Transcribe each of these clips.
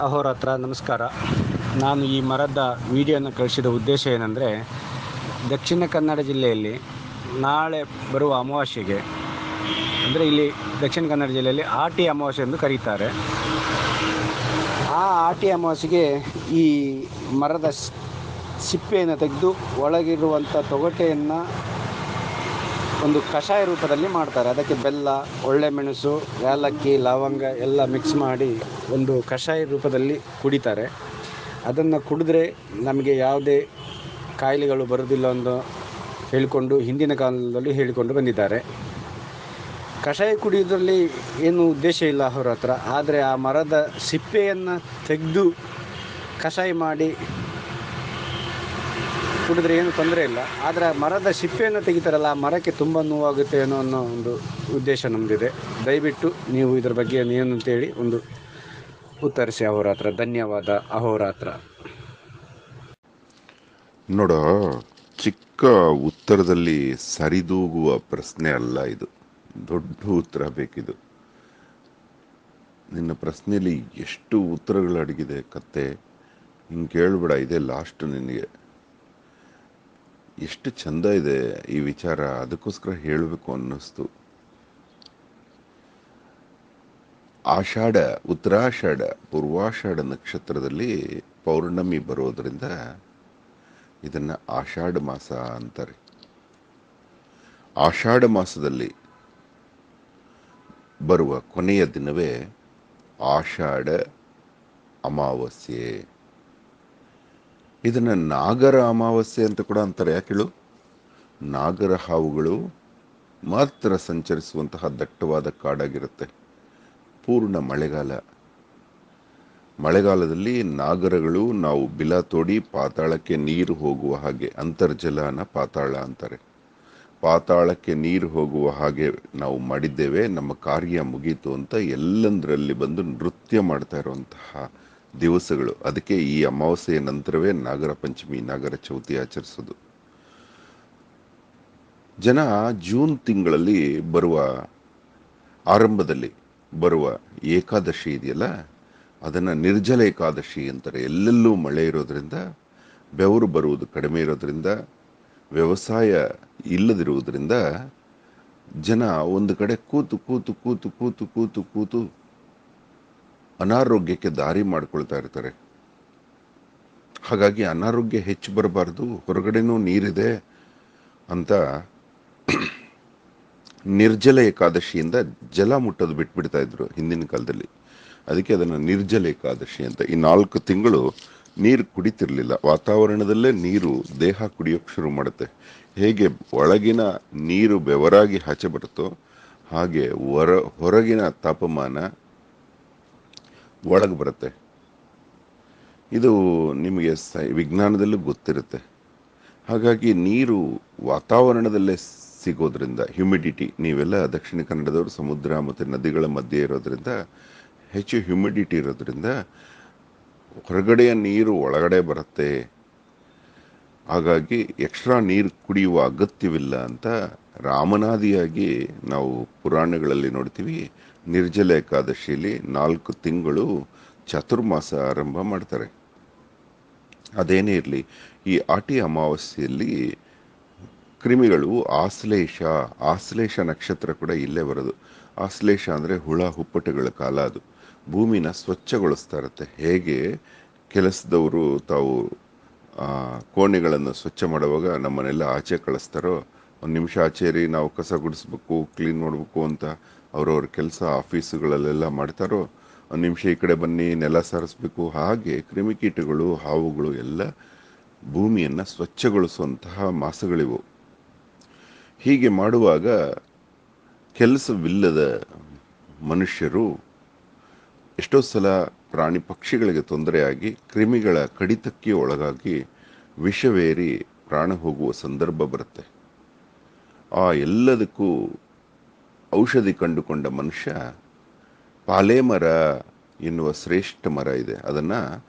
ಅಹೋರಾತ್ರ ನಮಸ್ಕಾರ. ನಾನು ಈ ಮರದ ವಿಡಿಯೋನ ಕಳಿಸಿದ ಉದ್ದೇಶ ಏನಂದರೆ, ದಕ್ಷಿಣ ಕನ್ನಡ ಜಿಲ್ಲೆಯಲ್ಲಿ ನಾಳೆ ಬರುವ ಅಮಾವಾಸ್ಯೆಗೆ, ಅಂದರೆ ಇಲ್ಲಿ ದಕ್ಷಿಣ ಕನ್ನಡ ಜಿಲ್ಲೆಯಲ್ಲಿ ಆಟಿ ಅಮಾವಾಸ್ಯೆ ಎಂದು ಕರೀತಾರೆ. ಆ ಆಟಿ ಅಮಾವಾಸ್ಯೆಗೆ ಈ ಮರದ ಸಿಪ್ಪೆಯನ್ನು ತೆಗೆದು ಒಳಗಿರುವಂಥ ತೊಗಟೆಯನ್ನು ಒಂದು ಕಷಾಯ ರೂಪದಲ್ಲಿ ಮಾಡ್ತಾರೆ. ಅದಕ್ಕೆ ಬೆಲ್ಲ, ಒಳ್ಳೆ ಮೆಣಸು, ಏಲಕ್ಕಿ, ಲವಂಗ ಎಲ್ಲ ಮಿಕ್ಸ್ ಮಾಡಿ ಒಂದು ಕಷಾಯ ರೂಪದಲ್ಲಿ ಕುಡಿತಾರೆ. ಅದನ್ನು ಕುಡಿದ್ರೆ ನಮಗೆ ಯಾವುದೇ ಕಾಯಿಲೆಗಳು ಬರುವುದಿಲ್ಲ ಎಂದು ಹೇಳಿಕೊಂಡು ಹಿಂದಿನ ಕಾಲದಲ್ಲಿ ಹೇಳಿಕೊಂಡು ಬಂದಿದ್ದಾರೆ. ಕಷಾಯ ಕುಡಿಯೋದ್ರಲ್ಲಿ ಏನು ಉದ್ದೇಶ ಇಲ್ಲ ಅವರ ಹತ್ರ, ಆದರೆ ಆ ಮರದ ಸಿಪ್ಪೆಯನ್ನು ತೆಗೆದು ಕಷಾಯ ಮಾಡಿ ಕುಡಿದ್ರೆ ಏನು ತೊಂದರೆ ಇಲ್ಲ. ಆದರೆ ಮರದ ಸಿಪ್ಪೆಯನ್ನು ತೆಗಿತಾರಲ್ಲ, ಆ ಮರಕ್ಕೆ ತುಂಬ ನೋವಾಗುತ್ತೆ ಅನ್ನೋ ಒಂದು ಉದ್ದೇಶ ನಮ್ಮದಿದೆ. ದಯವಿಟ್ಟು ನೀವು ಇದರ ಬಗ್ಗೆ ಏನು ಅಂತೇಳಿ ಒಂದು ಉತ್ತರಿಸಿ ಅಹೋರಾತ್ರ. ಧನ್ಯವಾದ. ಅಹೋರಾತ್ರ. ನೋಡ, ಚಿಕ್ಕ ಉತ್ತರದಲ್ಲಿ ಸರಿದೂಗುವ ಪ್ರಶ್ನೆ ಅಲ್ಲ ಇದು, ದೊಡ್ಡ ಉತ್ತರ ಬೇಕಿದು. ನಿನ್ನ ಪ್ರಶ್ನೆಯಲ್ಲಿ ಎಷ್ಟು ಉತ್ತರಗಳು ಅಡಗಿದೆ ಕತ್ತೆ, ಹಿಂಗೆ ಕೇಳ್ಬೇಡ, ಇದೆ ಲಾಸ್ಟ್ ನಿನಗೆ. ಎಷ್ಟು ಚಂದ ಇದೆ ಈ ವಿಚಾರ, ಅದಕ್ಕೋಸ್ಕರ ಹೇಳಬೇಕು ಅನ್ನಿಸ್ತು. ಆಷಾಢ, ಉತ್ತರಾಷಾಢ, ಪೂರ್ವಾಷಾಢ ನಕ್ಷತ್ರದಲ್ಲಿ ಪೌರ್ಣಮಿ ಬರೋದ್ರಿಂದ ಇದನ್ನ ಆಷಾಢ ಮಾಸ ಅಂತಾರೆ. ಆಷಾಢ ಮಾಸದಲ್ಲಿ ಬರುವ ಕೊನೆಯ ದಿನವೇ ಆಷಾಢ ಅಮಾವಾಸ್ಯೆ. ಇದನ್ನ ನಾಗರ ಅಮಾವಾಸ್ಯೆ ಅಂತ ಕೂಡ ಅಂತಾರೆ. ಯಾಕೇಳು? ನಾಗರ ಹಾವುಗಳು ಮಾತ್ರ ಸಂಚರಿಸುವಂತಹ ದಟ್ಟವಾದ ಕಾಡಾಗಿರುತ್ತೆ. ಪೂರ್ಣ ಮಳೆಗಾಲದಲ್ಲಿ ನಾಗರಗಳು ನಾವು ಬಿಲ ತೋಡಿ ಪಾತಾಳಕ್ಕೆ ನೀರು ಹೋಗುವ ಹಾಗೆ, ಅಂತರ್ಜಲನ ಪಾತಾಳ ಅಂತಾರೆ, ಪಾತಾಳಕ್ಕೆ ನೀರು ಹೋಗುವ ಹಾಗೆ ನಾವು ಮಾಡಿದ್ದೇವೆ, ನಮ್ಮ ಕಾರ್ಯ ಮುಗೀತು ಅಂತ ಎಲ್ಲಂದರಲ್ಲಿ ಬಂದು ನೃತ್ಯ ಮಾಡ್ತಾ ಇರುವಂತಹ ದಿವಸಗಳು. ಅದಕ್ಕೆ ಈ ಅಮಾವಾಸ್ಯೆಯ ನಂತರವೇ ನಾಗರ ಪಂಚಮಿ, ನಾಗರ ಚೌತಿ ಆಚರಿಸೋದು. ಜನ ಜೂನ್ ತಿಂಗಳಲ್ಲಿ ಬರುವ ಆರಂಭದಲ್ಲಿ ಬರುವ ಏಕಾದಶಿ ಇದೆಯಲ್ಲ, ಅದನ್ನ ನಿರ್ಜಲ ಏಕಾದಶಿ ಅಂತಾರೆ. ಎಲ್ಲೆಲ್ಲೂ ಮಳೆ ಇರೋದ್ರಿಂದ, ಬೆವರು ಬರುವುದು ಕಡಿಮೆ ಇರೋದ್ರಿಂದ, ವ್ಯವಸಾಯ ಇಲ್ಲದಿರುವುದರಿಂದ ಜನ ಒಂದು ಕಡೆ ಕೂತು ಕೂತು ಕೂತು ಕೂತು ಕೂತು ಕೂತು ಅನಾರೋಗ್ಯಕ್ಕೆ ದಾರಿ ಮಾಡ್ಕೊಳ್ತಾ ಇರ್ತಾರೆ. ಹಾಗಾಗಿ ಅನಾರೋಗ್ಯ ಹೆಚ್ಚು ಬರಬಾರ್ದು, ಹೊರಗಡೆನೂ ನೀರಿದೆ ಅಂತ ನಿರ್ಜಲ ಏಕಾದಶಿಯಿಂದ ಜಲ ಮುಟ್ಟೋದು ಬಿಟ್ಬಿಡ್ತಾ ಇದ್ರು ಹಿಂದಿನ ಕಾಲದಲ್ಲಿ. ಅದಕ್ಕೆ ಅದನ್ನು ನಿರ್ಜಲ ಏಕಾದಶಿ ಅಂತ. ಈ 4 ತಿಂಗಳು ನೀರು ಕುಡಿತಿರ್ಲಿಲ್ಲ. ವಾತಾವರಣದಲ್ಲೇ ನೀರು ದೇಹ ಕುಡಿಯೋಕೆ ಶುರು ಮಾಡುತ್ತೆ. ಹೇಗೆ ಒಳಗಿನ ನೀರು ಬೆವರಾಗಿ ಆಚೆ ಬರುತ್ತೋ ಹಾಗೆ ಹೊರಗಿನ ತಾಪಮಾನ ಒಳಗೆ ಬರುತ್ತೆ. ಇದು ನಿಮಗೆ ವಿಜ್ಞಾನದಲ್ಲೂ ಗೊತ್ತಿರುತ್ತೆ. ಹಾಗಾಗಿ ನೀರು ವಾತಾವರಣದಲ್ಲೇ ಸಿಗೋದ್ರಿಂದ, ಹ್ಯುಮಿಡಿಟಿ, ನೀವೆಲ್ಲ ದಕ್ಷಿಣ ಕನ್ನಡದವರು ಸಮುದ್ರ ಮತ್ತು ನದಿಗಳ ಮಧ್ಯೆ ಇರೋದ್ರಿಂದ ಹೆಚ್ಚು ಹ್ಯುಮಿಡಿಟಿ ಇರೋದ್ರಿಂದ ಹೊರಗಡೆಯ ನೀರು ಒಳಗಡೆ ಬರುತ್ತೆ. ಹಾಗಾಗಿ ಎಕ್ಸ್ಟ್ರಾ ನೀರು ಕುಡಿಯುವ ಅಗತ್ಯವಿಲ್ಲ ಅಂತ ರಾಮನಾದಿಯಾಗಿ ನಾವು ಪುರಾಣಗಳಲ್ಲಿ ನೋಡ್ತೀವಿ. ನಿರ್ಜಲ ಏಕಾದಶಿಯಲ್ಲಿ 4 ತಿಂಗಳು ಚಾತುರ್ಮಾಸ ಆರಂಭ ಮಾಡ್ತಾರೆ. ಅದೇನೇ ಇರಲಿ, ಈ ಆಟಿ ಅಮಾವಾಸ್ಯೆಯಲ್ಲಿ ಕ್ರಿಮಿಗಳು ಆಶ್ಲೇಷ ನಕ್ಷತ್ರ ಕೂಡ ಇಲ್ಲೇ ಬರೋದು. ಆಶ್ಲೇಷ ಅಂದರೆ ಹುಳ ಹುಪ್ಪಟೆಗಳ ಕಾಲ. ಅದು ಭೂಮಿನ ಸ್ವಚ್ಛಗೊಳಿಸ್ತಾ ಇರುತ್ತೆ. ಹೇಗೆ ಕೆಲಸದವರು ತಾವು ಕೋಣೆಗಳನ್ನು ಸ್ವಚ್ಛ ಮಾಡುವಾಗ ನಮ್ಮನ್ನೆಲ್ಲ ಆಚೆ ಕಳಿಸ್ತಾರೋ, 1 ನಿಮಿಷ ಆಚೆರಿ ನಾವು ಕಸ ಗುಡಿಸ್ಬೇಕು, ಕ್ಲೀನ್ ಮಾಡಬೇಕು ಅಂತ ಅವ್ರವ್ರ ಕೆಲಸ ಆಫೀಸುಗಳಲ್ಲೆಲ್ಲ ಮಾಡ್ತಾರೋ, 1 ನಿಮಿಷ ಈ ಕಡೆ ಬನ್ನಿ ನೆಲ ಸಾರಿಸ್ಬೇಕು. ಹಾಗೆ ಕ್ರಿಮಿಕೀಟಗಳು, ಹಾವುಗಳು ಎಲ್ಲ ಭೂಮಿಯನ್ನು ಸ್ವಚ್ಛಗೊಳಿಸುವಂತಹ ಮಾಸಗಳಿವು. ಹೀಗೆ ಮಾಡುವಾಗ ಕೆಲಸವಿಲ್ಲದ ಮನುಷ್ಯರು ಎಷ್ಟೋ ಸಲ ಪ್ರಾಣಿ ಪಕ್ಷಿಗಳಿಗೆ ತೊಂದರೆಯಾಗಿ ಕ್ರಿಮಿಗಳ ಕಡಿತಕ್ಕೆ ಒಳಗಾಗಿ ವಿಷವೇರಿ ಪ್ರಾಣ ಹೋಗುವ ಸಂದರ್ಭ ಬರುತ್ತೆ. ಆ ಎಲ್ಲದಕ್ಕೂ ಔಷಧಿ ಕಂಡುಕೊಂಡ ಮನುಷ್ಯ ಪಾಲೆ ಮರ ಎನ್ನುವ ಶ್ರೇಷ್ಠ ಮರ ಇದೆ. ಅದನ್ನ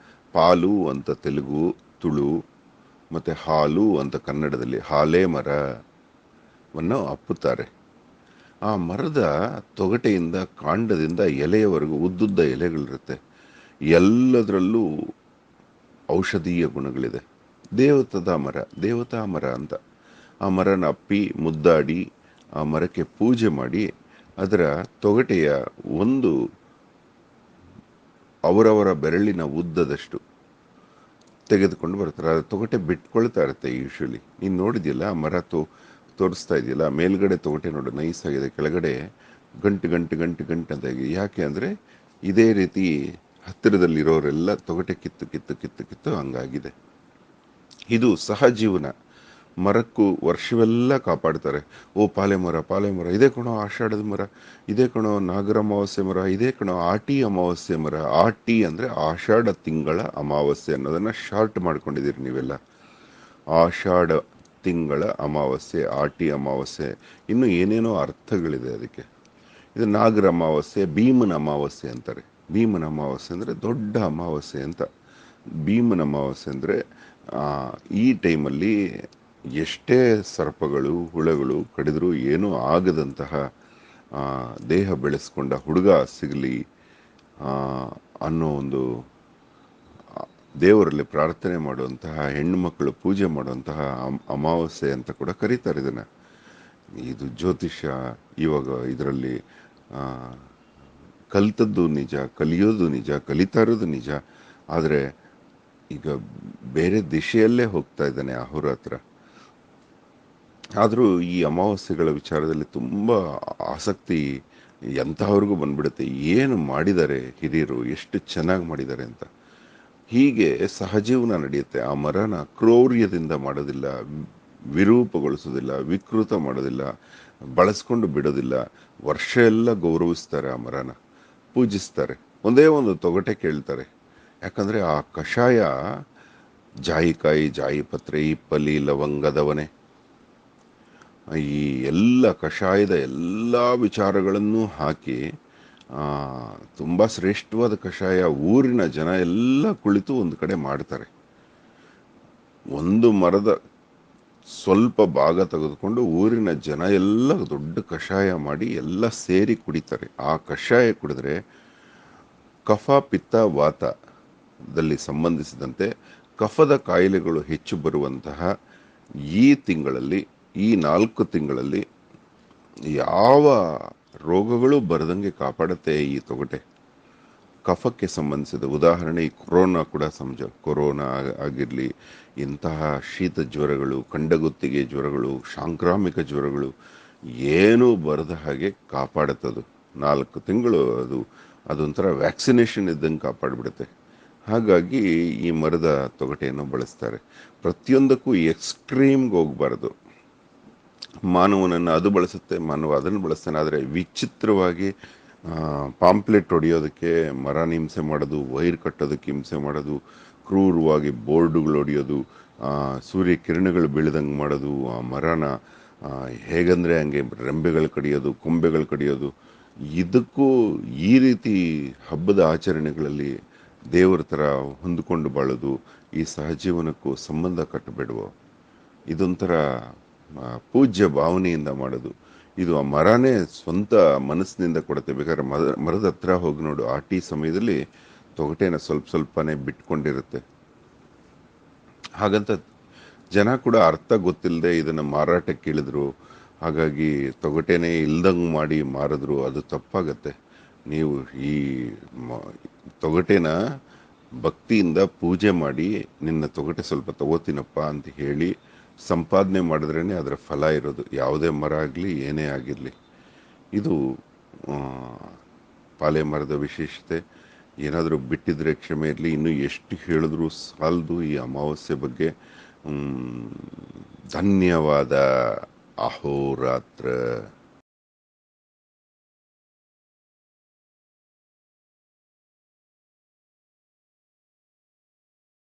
ಪಾಲು ಅಂತ ತೆಲುಗು, ತುಳು ಮತ್ತೆ ಹಾಲು ಅಂತ ಕನ್ನಡದಲ್ಲಿ ಹಾಲೆ ಮರವನ್ನು ಅಪ್ಪುತ್ತಾರೆ. ಆ ಮರದ ತೊಗಟೆಯಿಂದ ಕಾಂಡದಿಂದ ಎಲೆಯವರೆಗೂ ಉದ್ದುದ್ದ ಎಲೆಗಳಿರುತ್ತೆ. ಎಲ್ಲದರಲ್ಲೂ ಔಷಧೀಯ ಗುಣಗಳಿದೆ. ದೇವತಾ ಮರ ಅಂತ. ಆ ಮರನ ಅಪ್ಪಿ ಮುದ್ದಾಡಿ ಆ ಮರಕ್ಕೆ ಪೂಜೆ ಮಾಡಿ ಅದರ ತೊಗಟೆಯ ಒಂದು ಅವರವರ ಬೆರಳಿನ ಉದ್ದದಷ್ಟು ತೆಗೆದುಕೊಂಡು ಬರ್ತಾರೆ. ಅದು ತೊಗಟೆ ಬಿಟ್ಕೊಳ್ತಾ ಇರುತ್ತೆ ಯೂಶ್ವಲಿ. ನೀನು ನೋಡಿದ್ಯಲ್ಲ ಆ ಮರ ತೋರಿಸ್ತಾ ಇದೆಯಲ್ಲ, ಮೇಲ್ಗಡೆ ತೊಗಟೆ ನೋಡು ನೈಸ್ ಆಗಿದೆ, ಕೆಳಗಡೆ ಗಂಟು ಅಂತ ಇದೆ. ಯಾಕೆ ಅಂದರೆ ಇದೇ ರೀತಿ ಹತ್ತಿರದಲ್ಲಿರೋರೆಲ್ಲ ತೊಗಟೆ ಕಿತ್ತು ಹಂಗಾಗಿದೆ. ಇದು ಸಹಜೀವನ. ಮರಕ್ಕೂ ವರ್ಷವೆಲ್ಲ ಕಾಪಾಡ್ತಾರೆ. ಓ ಪಾಲೆ ಮರ, ಇದೇ ಕಣೋ ಆಷಾಢದ ಮರ, ಇದೇ ಕಣೋ ನಾಗರ ಅಮಾವಾಸ್ಯೆ ಮರ, ಇದೇ ಕಣೋ ಆಟಿ ಅಮಾವಾಸ್ಯೆ ಮರ. ಆಟಿ ಅಂದರೆ ಆಷಾಢ ತಿಂಗಳ ಅಮಾವಾಸ್ಯೆ ಅನ್ನೋದನ್ನು ಶಾರ್ಟ್ ಮಾಡ್ಕೊಂಡಿದ್ದೀರಿ ನೀವೆಲ್ಲ. ಆಷಾಢ ತಿಂಗಳ ಅಮಾವಾಸ್ಯೆ, ಆಟಿ ಅಮಾವಾಸ್ಯೆ, ಇನ್ನು ಏನೇನೋ ಅರ್ಥಗಳಿದೆ ಅದಕ್ಕೆ. ಇದು ನಾಗರ ಅಮಾವಾಸ್ಯೆ, ಭೀಮನ ಅಮಾವಾಸ್ಯೆ ಅಂತಾರೆ. ಭೀಮನ ಅಮಾವಾಸ್ಯೆ ಅಂದರೆ ದೊಡ್ಡ ಅಮಾವಾಸ್ಯೆ ಅಂತ. ಭೀಮನ ಅಮಾವಾಸ್ಯೆ ಅಂದರೆ ಈ ಟೈಮಲ್ಲಿ ಎಷ್ಟೇ ಸರ್ಪಗಳು ಹುಳಗಳು ಕಡಿದರೂ ಏನೂ ಆಗದಂತಹ ದೇಹ ಬೆಳೆಸ್ಕೊಂಡ ಹುಡುಗ ಸಿಗಲಿ ಅನ್ನೋ ಒಂದು ದೇವರಲ್ಲಿ ಪ್ರಾರ್ಥನೆ ಮಾಡುವಂತಹ, ಹೆಣ್ಣು ಮಕ್ಕಳು ಪೂಜೆ ಮಾಡುವಂತಹ ಅಮಾವಾಸ್ಯೆ ಅಂತ ಕೂಡ ಕರೀತಾರೆ ಇದನ್ನು. ಇದು ಜ್ಯೋತಿಷ್ಯ ಇವಾಗ ಇದರಲ್ಲಿ ಕಲಿತದ್ದು ನಿಜ, ಕಲಿಯೋದು ನಿಜ, ಕಲಿತಾ ಇರೋದು ನಿಜ. ಆದರೆ ಈಗ ಬೇರೆ ದಿಶೆಯಲ್ಲೇ ಹೋಗ್ತಾ ಇದ್ದಾನೆ ಅಹೋರಾತ್ರ. ಆದರೂ ಈ ಅಮಾವಾಸ್ಯೆಗಳ ವಿಚಾರದಲ್ಲಿ ತುಂಬ ಆಸಕ್ತಿ ಎಂತಹವ್ರಿಗೂ ಬಂದ್ಬಿಡುತ್ತೆ. ಏನು ಮಾಡಿದ್ದಾರೆ ಹಿರಿಯರು, ಎಷ್ಟು ಚೆನ್ನಾಗಿ ಮಾಡಿದ್ದಾರೆ ಅಂತ. ಹೀಗೆ ಸಹಜೀವನ ನಡೆಯುತ್ತೆ. ಆ ಮರನ ಕ್ರೌರ್ಯದಿಂದ ಮಾಡೋದಿಲ್ಲ, ವಿರೂಪಗೊಳಿಸೋದಿಲ್ಲ, ವಿಕೃತ ಮಾಡೋದಿಲ್ಲ, ಬಳಸ್ಕೊಂಡು ಬಿಡೋದಿಲ್ಲ. ವರ್ಷ ಎಲ್ಲ ಗೌರವಿಸ್ತಾರೆ, ಆ ಮರನ ಪೂಜಿಸ್ತಾರೆ. ಒಂದೇ ಒಂದು ತೊಗಟೆ ಕೇಳ್ತಾರೆ. ಯಾಕಂದರೆ ಆ ಕಷಾಯ ಜಾಯಿಕಾಯಿ, ಜಾಯಿಪತ್ರೆ, ಇಪ್ಪಲಿ, ಲವಂಗದವನೆ, ಈ ಎಲ್ಲ ಕಷಾಯದ ಎಲ್ಲ ವಿಚಾರಗಳನ್ನು ಹಾಕಿ ತುಂಬ ಶ್ರೇಷ್ಠವಾದ ಕಷಾಯ. ಊರಿನ ಜನ ಎಲ್ಲ ಕುಳಿತು ಒಂದು ಕಡೆ ಮಾಡ್ತಾರೆ. ಒಂದು ಮರದ ಸ್ವಲ್ಪ ಭಾಗ ತೆಗೆದುಕೊಂಡು ಊರಿನ ಜನ ಎಲ್ಲ ದೊಡ್ಡ ಕಷಾಯ ಮಾಡಿ ಎಲ್ಲ ಸೇರಿ ಕುಡಿತಾರೆ. ಆ ಕಷಾಯ ಕುಡಿದ್ರೆ ಕಫ, ಪಿತ್ತ, ವಾತದಲ್ಲಿ ಸಂಬಂಧಿಸಿದಂತೆ ಕಫದ ಕಾಯಿಲೆಗಳು ಹೆಚ್ಚು ಬರುವಂತಹ ಈ ತಿಂಗಳಲ್ಲಿ, ಈ 4 ತಿಂಗಳಲ್ಲಿ ಯಾವ ರೋಗಗಳು ಬರದಂಗೆ ಕಾಪಾಡುತ್ತೆ ಈ ತೊಗಟೆ. ಕಫಕ್ಕೆ ಸಂಬಂಧಿಸಿದ ಉದಾಹರಣೆ ಈ ಕೊರೋನಾ ಕೂಡ ಕೊರೋನಾ ಆಗಿರಲಿ, ಇಂತಹ ಶೀತ ಜ್ವರಗಳು, ಕಂಡಗುತ್ತಿಗೆ ಜ್ವರಗಳು, ಸಾಂಕ್ರಾಮಿಕ ಜ್ವರಗಳು ಏನೂ ಬರದ ಹಾಗೆ ಕಾಪಾಡುತ್ತದು. 4 ತಿಂಗಳು ಅದೊಂಥರ ವ್ಯಾಕ್ಸಿನೇಷನ್ ಇದ್ದಂಗೆ ಕಾಪಾಡಿಬಿಡುತ್ತೆ. ಹಾಗಾಗಿ ಈ ಮರದ ತೊಗಟೆಯನ್ನು ಬಳಸ್ತಾರೆ. ಪ್ರತಿಯೊಂದಕ್ಕೂ ಎಕ್ಸ್ಟ್ರೀಮ್ಗೆ ಹೋಗಬಾರ್ದು. ಮಾನವನನ್ನು ಅದು ಬಳಸುತ್ತೆ, ಮಾನವ ಅದನ್ನು ಬಳಸ್ತಾನೆ. ಆದರೆ ವಿಚಿತ್ರವಾಗಿ ಪಾಂಪ್ಲೆಟ್ ಹೊಡೆಯೋದಕ್ಕೆ ಮರನ ಹಿಂಸೆ ಮಾಡೋದು, ವೈರ್ ಕಟ್ಟೋದಕ್ಕೆ ಹಿಂಸೆ ಮಾಡೋದು, ಕ್ರೂರವಾಗಿ ಬೋರ್ಡುಗಳು ಹೊಡೆಯೋದು, ಸೂರ್ಯ ಕಿರಣಗಳು ಬೀಳ್ದಂಗೆ ಮಾಡೋದು, ಆ ಮರನ ಹೇಗಂದರೆ ಹಂಗೆ ರೆಂಬೆಗಳು ಕಡಿಯೋದು, ಕೊಂಬೆಗಳು ಕಡಿಯೋದು. ಇದಕ್ಕೂ ಈ ರೀತಿ ಹಬ್ಬದ ಆಚರಣೆಗಳಲ್ಲಿ ದೇವರ ಥರ ಹೊಂದಿಕೊಂಡು ಬಾಳೋದು, ಈ ಸಹಜೀವನಕ್ಕೂ ಸಂಬಂಧ ಕಟ್ಟಬೇಡುವ, ಇದೊಂಥರ ಪೂಜ್ಯ ಭಾವನೆಯಿಂದ ಮಾಡೋದು. ಇದು ಆ ಮರನೇ ಸ್ವಂತ ಮನಸ್ಸಿನಿಂದ ಕೊಡುತ್ತೆ. ಬೇಕಾದ್ರೆ ಮರದ ಹತ್ರ ಹೋಗಿ ನೋಡು, ಆಟಿ ಸಮಯದಲ್ಲಿ ತೊಗಟೆನ ಸ್ವಲ್ಪನೇ ಬಿಟ್ಕೊಂಡಿರುತ್ತೆ. ಹಾಗಂತ ಜನ ಕೂಡ ಅರ್ಥ ಗೊತ್ತಿಲ್ಲದೆ ಇದನ್ನು ಮಾರಾಟಕ್ಕೆ ಇಳಿದ್ರು, ಹಾಗಾಗಿ ತೊಗಟೆನೇ ಇಲ್ದಂಗೆ ಮಾಡಿ ಮಾರಿದ್ರು. ಅದು ತಪ್ಪಾಗತ್ತೆ. ನೀವು ಈ ತೊಗಟೆನ ಭಕ್ತಿಯಿಂದ ಪೂಜೆ ಮಾಡಿ, ನಿನ್ನ ತೊಗಟೆ ಸ್ವಲ್ಪ ತಗೋತೀನಪ್ಪ ಅಂತ ಹೇಳಿ ಸಂಪಾದನೆ ಮಾಡಿದ್ರೇ ಅದರ ಫಲ ಇರೋದು. ಯಾವುದೇ ಮರ ಆಗಲಿ, ಏನೇ ಆಗಿರಲಿ. ಇದು ಪಾಲೆ ಮರದ ವಿಶೇಷತೆ. ಏನಾದರೂ ಬಿಟ್ಟಿದ್ರೆ ಕ್ಷಮೆ ಇರಲಿ. ಇನ್ನೂ ಎಷ್ಟು ಹೇಳಿದ್ರೂ ಸಾಲದು ಈ ಅಮಾವಾಸ್ಯೆ ಬಗ್ಗೆ. ಧನ್ಯವಾದ. ಅಹೋರಾತ್ರ.